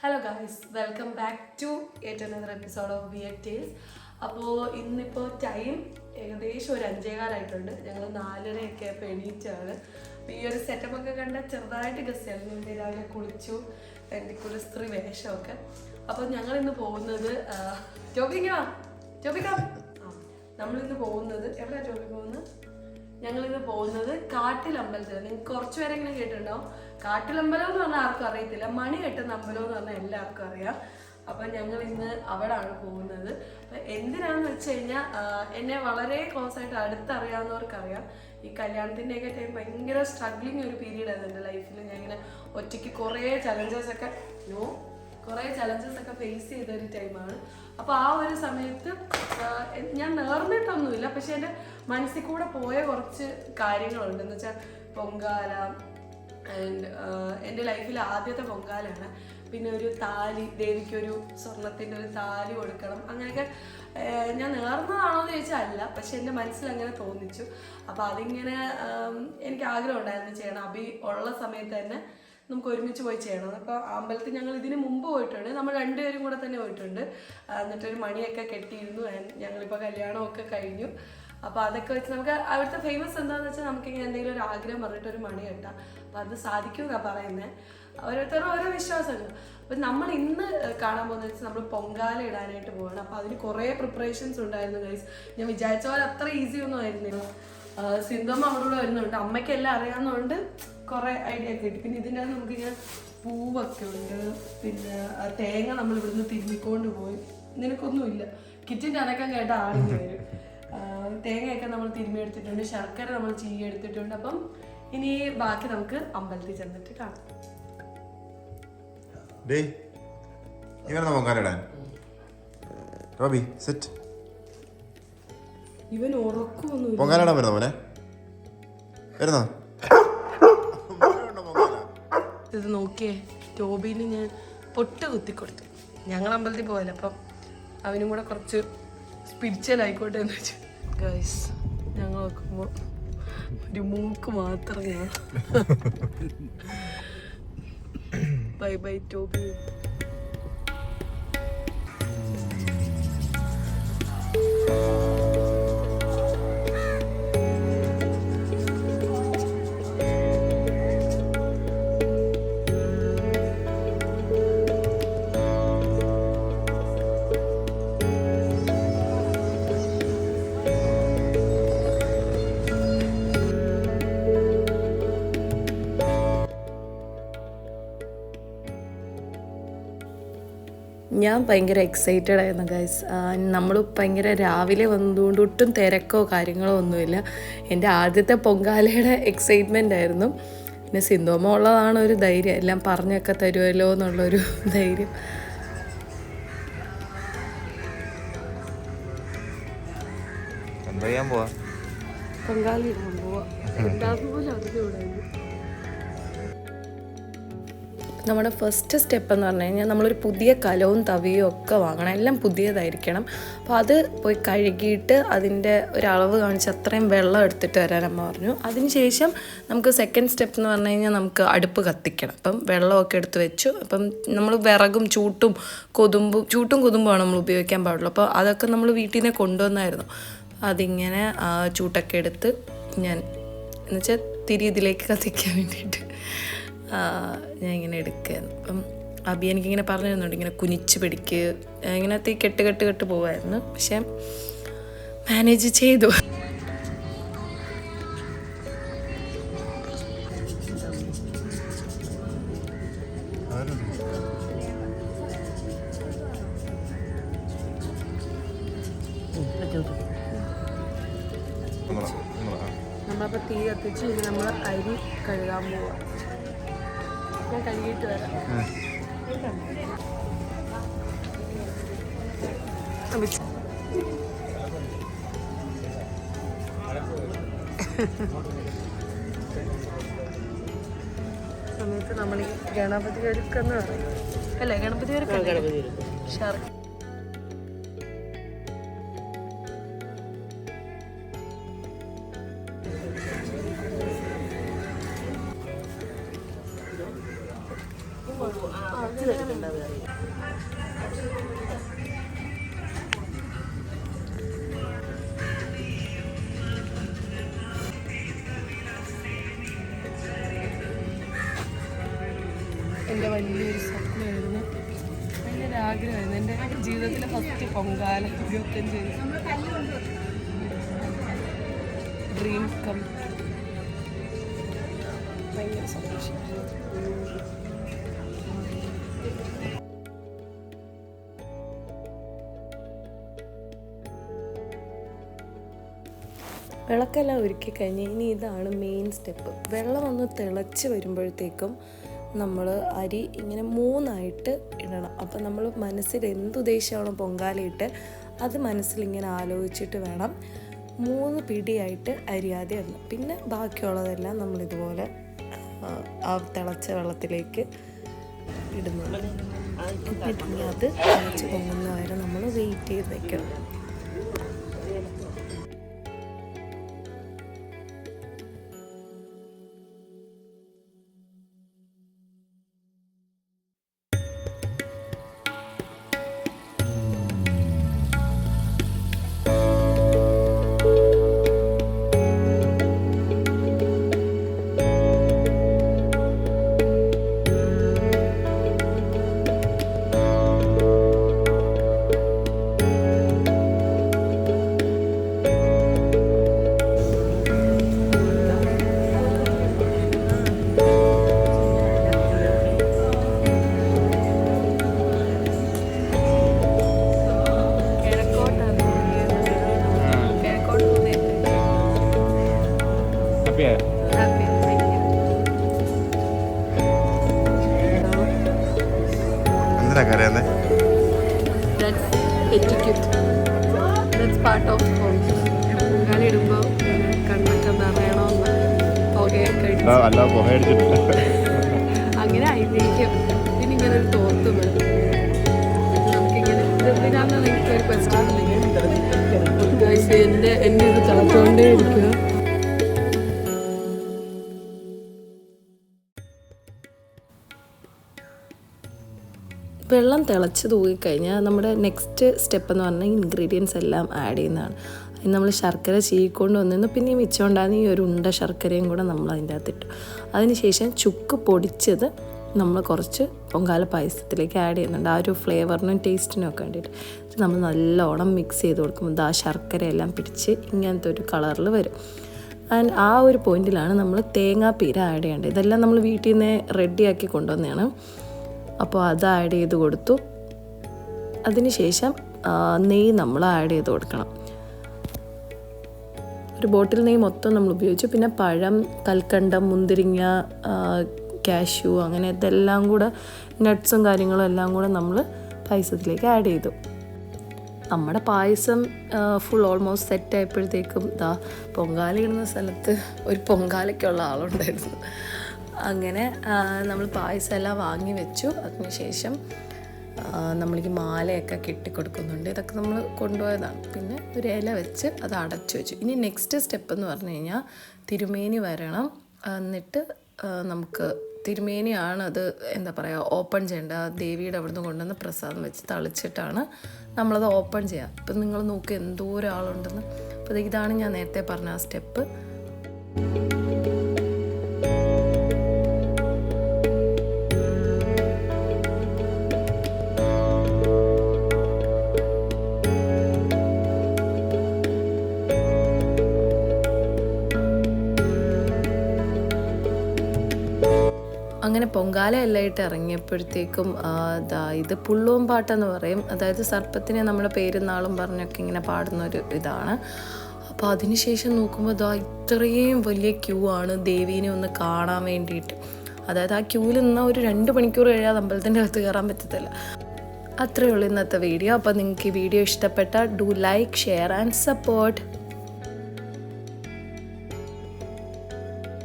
Hello guys, welcome back to yet another episode of weird tales. അപ്പോൾ ഇന്നിപ്പോൾ time ഏകദേശം ഒരു 5:15 ഞങ്ങൾ 4:30 ആയപ്പോൾ എണീറ്റാണ്. അപ്പോൾ ഈ ഒരു സെറ്റപ്പൊക്കെ കണ്ട ചെറുതായിട്ട് ഗസ്റ്റായിരുന്നു. രാവിലെ കുളിച്ചു, എൻ്റെ കുലസ്ത്രീ വേഷമൊക്കെ. അപ്പോൾ ഞങ്ങളിന്ന് പോകുന്നത് നമ്മളിന്ന് പോകുന്നത് എവിടെയാണ് ടോപ്പി പോകുന്നത്? ഞങ്ങളിന്ന് പോകുന്നത് കാട്ടിലമ്പലത്തിൽ. നിങ്ങൾക്ക് കുറച്ച് പേരെങ്കിലും കേട്ടിട്ടുണ്ടാവും. കാട്ടിലമ്പലം എന്ന് പറഞ്ഞാൽ ആർക്കും അറിയത്തില്ല, മണി കെട്ടുന്ന അമ്പലം എന്ന് പറഞ്ഞാൽ എല്ലാവർക്കും അറിയാം. അപ്പം ഞങ്ങൾ ഇന്ന് അവിടാണ് പോകുന്നത്. അപ്പം എന്തിനാന്ന് വെച്ച് കഴിഞ്ഞാൽ എന്നെ വളരെ ക്ലോസ് ആയിട്ട് അടുത്തറിയാവുന്നവർക്കറിയാം. ഈ കല്യാണത്തിൻ്റെയൊക്കെ ടൈം ഭയങ്കര സ്ട്രഗ്ലിങ് ഒരു പീരീഡ് ആയിരുന്നു എൻ്റെ ലൈഫിൽ. ഞാൻ ഇങ്ങനെ ഒറ്റയ്ക്ക് കുറേ ചലഞ്ചസ് ഒക്കെ ഫേസ് ചെയ്ത ഒരു ടൈമാണ്. അപ്പോൾ ആ ഒരു സമയത്ത് ഞാൻ നേർന്നിട്ടൊന്നുമില്ല, പക്ഷെ എൻ്റെ മനസ്സിൽ കൂടെ പോയ കുറച്ച് കാര്യങ്ങളുണ്ട്. എന്ന് വെച്ചാൽ പൊങ്കാല, ആൻഡ് എൻ്റെ ലൈഫിൽ ആദ്യത്തെ പൊങ്കാലാണ്. പിന്നെ ഒരു താലി, ദേവിക്കൊരു സ്വർണത്തിൻ്റെ ഒരു താലി കൊടുക്കണം, അങ്ങനെയൊക്കെ. ഞാൻ നേർന്നതാണോ എന്ന് ചോദിച്ചാൽ അല്ല, പക്ഷെ എൻ്റെ മനസ്സിൽ അങ്ങനെ തോന്നിച്ചു. അപ്പോൾ അതിങ്ങനെ എനിക്ക് ആഗ്രഹം ഉണ്ടായിരുന്നു ചെയ്യണം. അഭി ഉള്ള സമയത്ത് തന്നെ നമുക്ക് ഒരുമിച്ച് പോയി ചെയ്യണം. അപ്പോൾ അമ്പലത്തിൽ ഞങ്ങൾ ഇതിന് മുമ്പ് പോയിട്ടുണ്ട്, നമ്മൾ രണ്ടുപേരും കൂടെ തന്നെ പോയിട്ടുണ്ട്. എന്നിട്ടൊരു മണിയൊക്കെ കെട്ടിയിരുന്നു. ഞങ്ങളിപ്പോൾ കല്യാണമൊക്കെ കഴിഞ്ഞു. അപ്പോൾ അതൊക്കെ വെച്ച് നമുക്ക് അവിടുത്തെ ഫേമസ് എന്താണെന്ന് വെച്ചാൽ നമുക്കിങ്ങനെ എന്തെങ്കിലും ഒരു ആഗ്രഹം പറഞ്ഞിട്ടൊരു മണി കെട്ടാം. അപ്പോൾ അത് സാധിക്കുമെന്നാണ് പറയുന്നത്. ഓരോരുത്തരും ഓരോ വിശ്വാസമല്ലോ. അപ്പം നമ്മൾ ഇന്ന് കാണാൻ പോകുന്നത് വെച്ചാൽ നമ്മൾ പൊങ്കാല ഇടാനായിട്ട് പോകണം. അപ്പോൾ അതിന് കുറേ പ്രിപ്പറേഷൻസ് ഉണ്ടായിരുന്നു ഗൈസ്. ഞാൻ വിചാരിച്ച പോലെ അത്ര ഈസി ഒന്നും ആയിരുന്നില്ല. സിന്ധമ്മ അവിടെ വരുന്നുണ്ട്, അമ്മയ്ക്ക് എല്ലാം അറിയാവുന്നതുകൊണ്ട് കുറേ ഐഡിയ ഒക്കെ കിട്ടി. പിന്നെ ഇതിൻ്റെ നമുക്കിങ്ങനെ പൂവൊക്കെ ഉണ്ട്. പിന്നെ തേങ്ങ നമ്മൾ ഇവിടുന്ന് തിരുമ്മിക്കൊണ്ട് പോയി. നിനക്കൊന്നുമില്ല, കിറ്റിൻ്റെ അനക്കം കേട്ട ആടിന് വരും. തേങ്ങയൊക്കെ നമ്മൾ തിരുമ്മി എടുത്തിട്ടുണ്ട്, ശർക്കര നമ്മൾ ചീകി എടുത്തിട്ടുണ്ട്. അപ്പം ഇനി ബാക്കി നമുക്ക് അമ്പലത്തിൽ ചെന്നിട്ട് കാണാം. ഇവൻ ഉറക്കൊന്നുമില്ല. ഇത് നോക്കിയേ, ടോബിന് ഞാൻ പൊട്ട് കുത്തിക്കൊടുത്തു. ഞങ്ങൾ അമ്പലത്തിൽ പോയല്ലോ, അപ്പം അവനും കൂടെ കുറച്ച് സ്പിരിച്വൽ ആയിക്കോട്ടെ എന്ന് വെച്ചു. ഗൈസ്, ഞങ്ങൾ നോക്കുമ്പോൾ ഒരു മൂക്ക് മാത്രം ഞാൻ. Bye bye Toby. ഞാൻ ഭയങ്കര എക്സൈറ്റഡ് ആയിരുന്നു ഗൈസ്. നമ്മൾ ഭയങ്കര രാവിലെ വന്നതുകൊണ്ട് ഒട്ടും തിരക്കോ കാര്യങ്ങളോ ഒന്നുമില്ല. എൻ്റെ ആദ്യത്തെ പൊങ്കാലയുടെ എക്സൈറ്റ്മെൻ്റ് ആയിരുന്നു. പിന്നെ സിന്ധോമ ഉള്ളതാണ് ഒരു ധൈര്യം, എല്ലാം പറഞ്ഞൊക്കെ തരുമല്ലോ എന്നുള്ളൊരു ധൈര്യം. പൊങ്കാല ഇടാൻ പോവാ. പോലെ അതിലൂടെ നമ്മുടെ ഫസ്റ്റ് സ്റ്റെപ്പ് എന്ന് പറഞ്ഞു കഴിഞ്ഞാൽ നമ്മളൊരു പുതിയ കലവും തവിയും ഒക്കെ വാങ്ങണം. എല്ലാം പുതിയതായിരിക്കണം. അപ്പോൾ അത് പോയി കഴുകിയിട്ട് അതിൻ്റെ ഒരളവ് കാണിച്ച് അത്രയും വെള്ളം എടുത്തിട്ട് വരാൻ അമ്മ പറഞ്ഞു. അതിനുശേഷം നമുക്ക് സെക്കൻഡ് സ്റ്റെപ്പ് എന്ന് പറഞ്ഞു കഴിഞ്ഞാൽ നമുക്ക് അടുപ്പ് കത്തിക്കണം. അപ്പം വെള്ളമൊക്കെ എടുത്ത് വെച്ചു. അപ്പം നമ്മൾ വിറകും ചൂട്ടും കൊതുമ്പുമാണ് നമ്മൾ ഉപയോഗിക്കാൻ പാടുള്ളൂ. അപ്പോൾ അതൊക്കെ നമ്മൾ വീട്ടിൽ നിന്ന് കൊണ്ടുവന്നായിരുന്നു. അതിങ്ങനെ ചൂട്ടൊക്കെ എടുത്ത് ഞാൻ എന്നുവെച്ചാൽ തിരി ഇതിലേക്ക് കത്തിക്കാൻ വേണ്ടിയിട്ട് ഞാൻ ഇങ്ങനെ എടുക്കുകയായിരുന്നു. അപ്പം അബി എനിക്കിങ്ങനെ പറഞ്ഞു തരുന്നുണ്ട്, ഇങ്ങനെ കുനിച്ച് പിടിക്ക്, ഇങ്ങനെ തീ കെട്ട് പോവായിരുന്നു. പക്ഷെ മാനേജ് ചെയ്തു. നമ്മളപ്പോൾ തീ കത്തിച്ച് ഇനി നമ്മൾ അരി കഴുകാൻ പോവാം. ഞാൻ കഴുകിയിട്ട് വരാം. സമയത്ത് നമ്മൾ ഈ ഗണപതി ഒരുക്കെന്ന് പറയും അല്ലേ? ഗണപതി ഒരുക്കല്ലേ? ശർക്കര കടിക്കണ്ടത് അറിയാം. എൻ്റെ വലിയൊരു സ്വപ്നമായിരുന്നു, വലിയൊരു ആഗ്രഹമായിരുന്നു. എൻ്റെ ജീവിതത്തിലെ ഫസ്റ്റ് പൊങ്കാല 25 ഡ്രീം കം. ഭയങ്കര സന്തോഷം. വിളക്കെല്ലാം ഒരുക്കി കഴിഞ്ഞ് ഇനി ഇതാണ് മെയിൻ സ്റ്റെപ്പ്. വെള്ളം ഒന്ന് തിളച്ച് വരുമ്പോഴത്തേക്കും നമ്മൾ അരി ഇങ്ങനെ 3ആയിട്ട് ഇടണം. അപ്പം നമ്മൾ മനസ്സിൽ എന്തുദ്ദേശമാണോ പൊങ്കാലയിട്ട് അത് മനസ്സിലിങ്ങനെ ആലോചിച്ചിട്ട് വേണം 3 പിടിയായിട്ട് അരി ആദ്യം ഇടണം. പിന്നെ ബാക്കിയുള്ളതെല്ലാം നമ്മളിതുപോലെ ആ തിളച്ച വെള്ളത്തിലേക്ക് ഇടുന്നത്. എന്നിട്ട് അത് തിളച്ച് പൊങ്ങുന്നവരെ നമ്മൾ വെയിറ്റ് ചെയ്ത് വെക്കണം. പൊങ്കാലിടുമ്പോൾ കണ്ണൊക്കെ നിറയണമെന്ന് അങ്ങനെ ഐതിഹ്യം. ഇതിനിങ്ങനെ ഒരു തോർത്തും നമുക്കിങ്ങനെ ഇതെന്തിനാണെന്ന് എനിക്കൊരു ക്വസ്റ്റ്യൻ എൻ്റെ ഇത് തിളച്ചുകൊണ്ടേ ഇരിക്കുക. വെള്ളം തിളച്ച് തൂകിക്കഴിഞ്ഞാൽ നമ്മുടെ നെക്സ്റ്റ് സ്റ്റെപ്പ് എന്ന് പറഞ്ഞാൽ ഇൻഗ്രീഡിയൻസ് എല്ലാം ആഡ് ചെയ്യുന്നതാണ്. അതിന് നമ്മൾ ശർക്കര ചീക്കൊണ്ട് വന്നിരുന്നു, പിന്നെ മിച്ചം ഉണ്ടാകുന്ന ഈ ഒരു ഉണ്ട ശർക്കരയും കൂടെ നമ്മൾ അതിൻ്റെ അകത്തിട്ടു. അതിനുശേഷം ചുക്ക് പൊടിച്ചത് നമ്മൾ കുറച്ച് പൊങ്കാല പായസത്തിലേക്ക് ആഡ് ചെയ്യുന്നുണ്ട്, ആ ഒരു ഫ്ലേവറിനും ടേസ്റ്റിനും ഒക്കെ വേണ്ടിയിട്ട്. നമ്മൾ നല്ലോണം മിക്സ് ചെയ്ത് കൊടുക്കുമ്പോൾ ആ ശർക്കരയെല്ലാം പിടിച്ച് ഇങ്ങനത്തെ ഒരു കളറിൽ വരും. ആൻഡ് ആ ഒരു പോയിന്റിലാണ് നമ്മൾ തേങ്ങാപ്പീര ആഡ് ചെയ്യേണ്ടത്. ഇതെല്ലാം നമ്മൾ വീട്ടിൽ നിന്ന് റെഡിയാക്കി കൊണ്ടുവന്നതാണ്. അപ്പോൾ അത് ആഡ് ചെയ്ത് കൊടുത്തു. അതിനുശേഷം നെയ്യ് നമ്മൾ ആഡ് ചെയ്ത് കൊടുക്കണം. ഒരു ബോട്ടിൽ നെയ്യ് മൊത്തം നമ്മൾ ഉപയോഗിച്ചു. പിന്നെ പഴം, കൽക്കണ്ടം, മുന്തിരിങ്ങ, കാഷ്യൂ, അങ്ങനെ ഇതെല്ലാം കൂടെ നട്ട്സും കാര്യങ്ങളും എല്ലാം കൂടെ നമ്മൾ പായസത്തിലേക്ക് ആഡ് ചെയ്തു. നമ്മുടെ പായസം ഫുൾ ഓൾമോസ്റ്റ് സെറ്റ് ആയപ്പോഴത്തേക്കും പൊങ്കാല ഇടുന്ന സ്ഥലത്ത് ഒരു പൊങ്കാലയ്ക്കുള്ള ആളുണ്ടായിരുന്നു. അങ്ങനെ നമ്മൾ പായസം എല്ലാം വാങ്ങി വെച്ചു. അതിനുശേഷം നമ്മൾക്ക് മാലയൊക്കെ കെട്ടിക്കൊടുക്കുന്നുണ്ട്. ഇതൊക്കെ നമ്മൾ കൊണ്ടുപോയതാണ്. പിന്നെ ഒരു ഇല വെച്ച് അത് അടച്ചു വെച്ചു. ഇനി നെക്സ്റ്റ് സ്റ്റെപ്പ് എന്ന് പറഞ്ഞു കഴിഞ്ഞാൽ തിരുമേനി വരണം. എന്നിട്ട് നമുക്ക് തിരുമേനിയാണ് അത് എന്താ പറയുക ഓപ്പൺ ചെയ്യേണ്ട. ദേവിയുടെ അവിടുന്ന് കൊണ്ടുവന്ന് പ്രസാദം വെച്ച് തളിച്ചിട്ടാണ് നമ്മളത് ഓപ്പൺ ചെയ്യുക. ഇപ്പം നിങ്ങൾ നോക്കുക എന്തോരം ആളുണ്ടെന്ന്. അപ്പോൾ ഇതാണ് ഞാൻ നേരത്തെ പറഞ്ഞ ആ സ്റ്റെപ്പ്. അങ്ങനെ പൊങ്കാല എല്ലായിട്ട് ഇറങ്ങിയപ്പോഴത്തേക്കും ഇത് പുള്ളോം പാട്ടെന്ന് പറയും. അതായത് സർപ്പത്തിനെ നമ്മുടെ പേരും നാളും പറഞ്ഞൊക്കെ ഇങ്ങനെ പാടുന്നൊരു ഇതാണ്. അപ്പോൾ അതിനുശേഷം നോക്കുമ്പോൾ ഇത്രയും വലിയ ക്യൂ ആണ് ദേവീനെ ഒന്ന് കാണാൻ വേണ്ടിയിട്ട്. അതായത് ആ ക്യൂവിൽ നിന്നാൽ ഒരു 2 മണിക്കൂർ കഴിയാതെ അമ്പലത്തിൻ്റെ അകത്ത് കയറാൻ പറ്റത്തില്ല. അത്രയേ ഉള്ളൂ ഇന്നത്തെ വീഡിയോ. അപ്പോൾ നിങ്ങൾക്ക് ഈ വീഡിയോ ഇഷ്ടപ്പെട്ടാൽ do like, share and support.